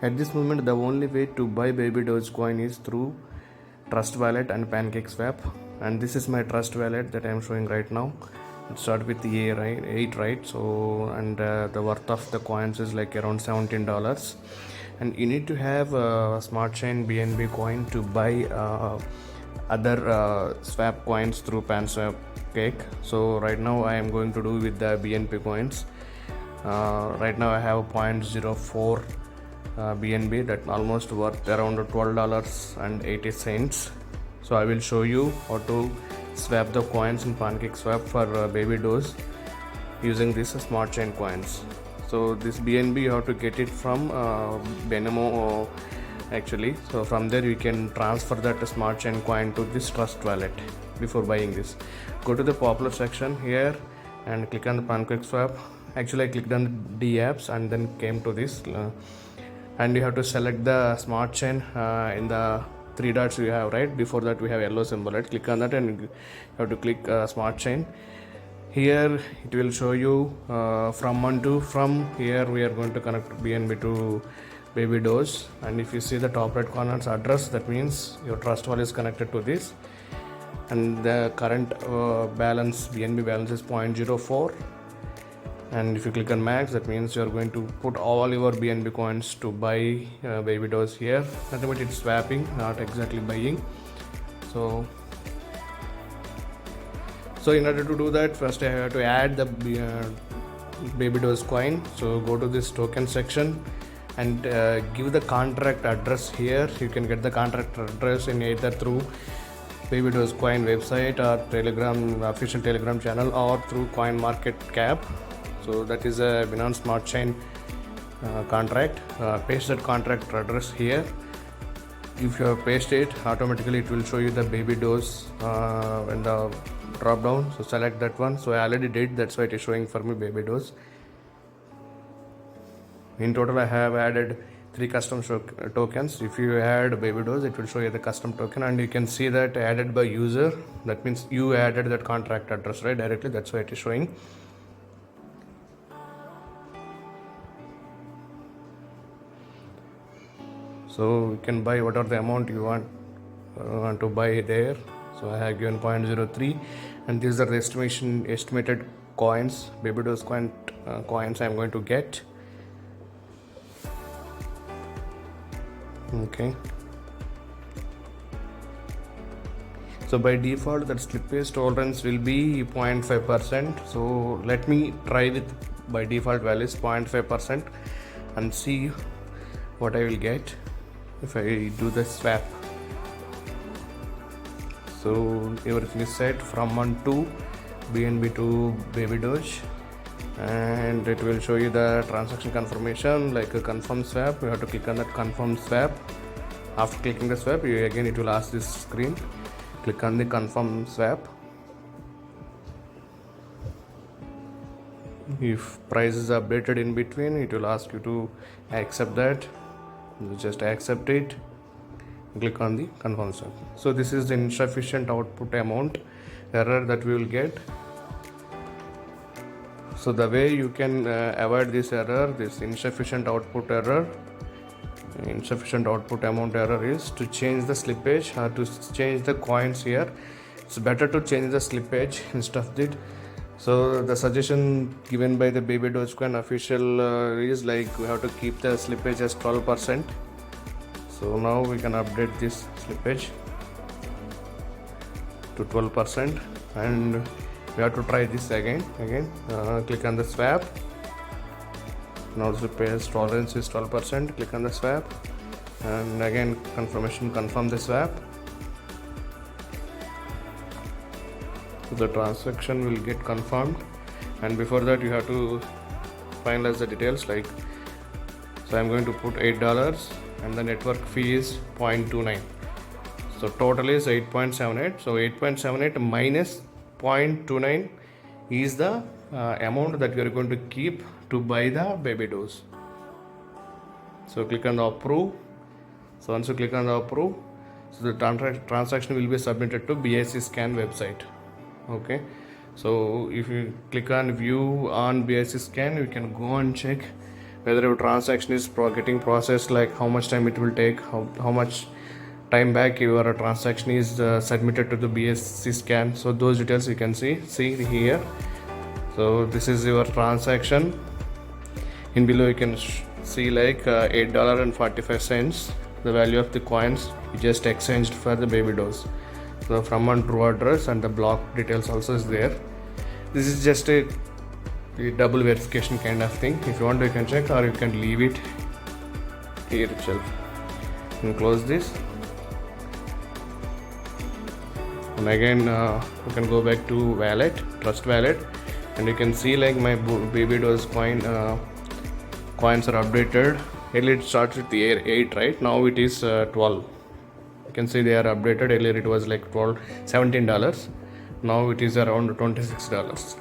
At this moment, the only way to buy baby Dogecoin is through Trust Wallet and PancakeSwap, and this is my Trust Wallet that I am showing right now. It starts with the eight, right? So, and the worth of the coins is like around $17, and you need to have a smart chain BNB coin to buy other swap coins through PanSwap Cake. So right now I am going to do with the BNB coins. Right now I have 0.04 BNB that almost worth around $12.80. So I will show you how to swap the coins in PancakeSwap for baby dose using this smart chain coins. So this BNB you have to get it from Benamo actually. So from there you can transfer that smart chain coin to this Trust Wallet before buying this. Go to the popular section here and click on the PancakeSwap. Actually I clicked on the D apps and then came to this and you have to select the smart chain in the three dots you have, right? Before that we have yellow symbol, right? Click on that and you have to click smart chain. Here it will show you from here we are going to connect BNB to baby dose, and if you see the top right corner's address, that means your trust wallet is connected to this, and the current balance BNB balance is 0.04, and if you click on max, that means you are going to put all your BNB coins to buy baby dose here. Nothing but it's swapping, not exactly buying. So in order to do that, first I have to add the baby dose coin. So go to this token section and give the contract address here. You can get the contract address in either through baby dose coin website or Telegram official Telegram channel or through CoinMarketCap. So that is a Binance Smart Chain contract. Paste that contract address here. If you have pasted it, automatically it will show you the baby dose in the drop down. So select that one. So I already did, that's why it is showing for me baby dose. In total I have added 3 custom tokens. If you add baby dose, it will show you the custom token, and you can see that added by user. That means you added that contract address, right, directly. That's why it is showing. So you can buy whatever the amount you want to buy there. So I have given 0.03, and these are the estimated coins, baby dose coins I am going to get. Okay. So by default that slippage tolerance will be 0.5%. So let me try with by default values 0.5% and see what I will get if I do the swap. So everything is set from 1 to BNB to baby doge, and it will show you the transaction confirmation like a confirm swap. You have to click on that confirm swap. After clicking the swap, again it will ask this screen. Click on the confirm swap. If price is updated in between, it will ask you to accept that. You just accept it. Click on the confirm swap. So this is the insufficient output amount error that we will get. So the way you can avoid this error, this insufficient output amount error, is to change the slippage or to change the coins here. It's better to change the slippage instead of it. So the suggestion given by the baby Dogecoin official is like we have to keep the slippage as 12%. So now we can update this slippage to 12%, and we have to try this again. Click on the swap. Now slippage tolerance is 12%. Click on the swap, and again confirm the swap. So the transaction will get confirmed, and before that you have to finalize the details. Like, so I'm going to put $8 and the network fee is 0.29. So total is 8.78. So 8.78 minus 0.29 is the amount that we are going to keep to buy the baby dose. So click on the approve. So once you click on the approve, so the transaction will be submitted to BIC scan website. Okay, so if you click on view on BIC scan, you can go and check whether your transaction is getting processed, like how much time it will take, how much time back your transaction is submitted to the BSC scan. So those details you can see here. So this is your transaction. In below you can see like $8.45, the value of the coins you just exchanged for the baby dose. So from on true address, and the block details also is there. This is just a double verification kind of thing. If you want, you can check, or you can leave it here itself. And close this, and again you can go back to wallet, trust wallet, and you can see like my baby dose coins are updated. Earlier it starts with the 8, right? Now it is 12. You can see they are updated. Earlier it was like $17. Now it is around $26.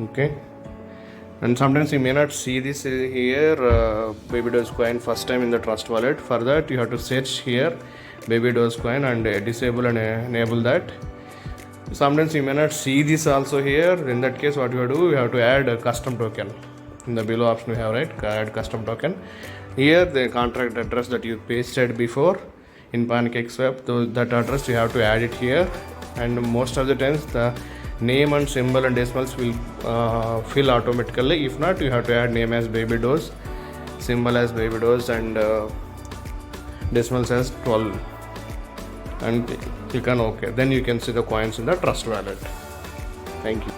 Okay, and sometimes you may not see this here, baby dose coin first time in the trust wallet. For that you have to search here baby dose coin and disable and enable that. Sometimes you may not see this also here. In that case, what you do, you have to add a custom token. In the below option we have, right, add custom token. Here the contract address that you pasted before in PancakeSwap, that address you have to add it here. And most of the times the name and symbol and decimals will fill automatically. If not, you have to add name as baby dose, symbol as baby dose, and decimals as 12, and click on OK. Then you can see the coins in the trust wallet. Thank you.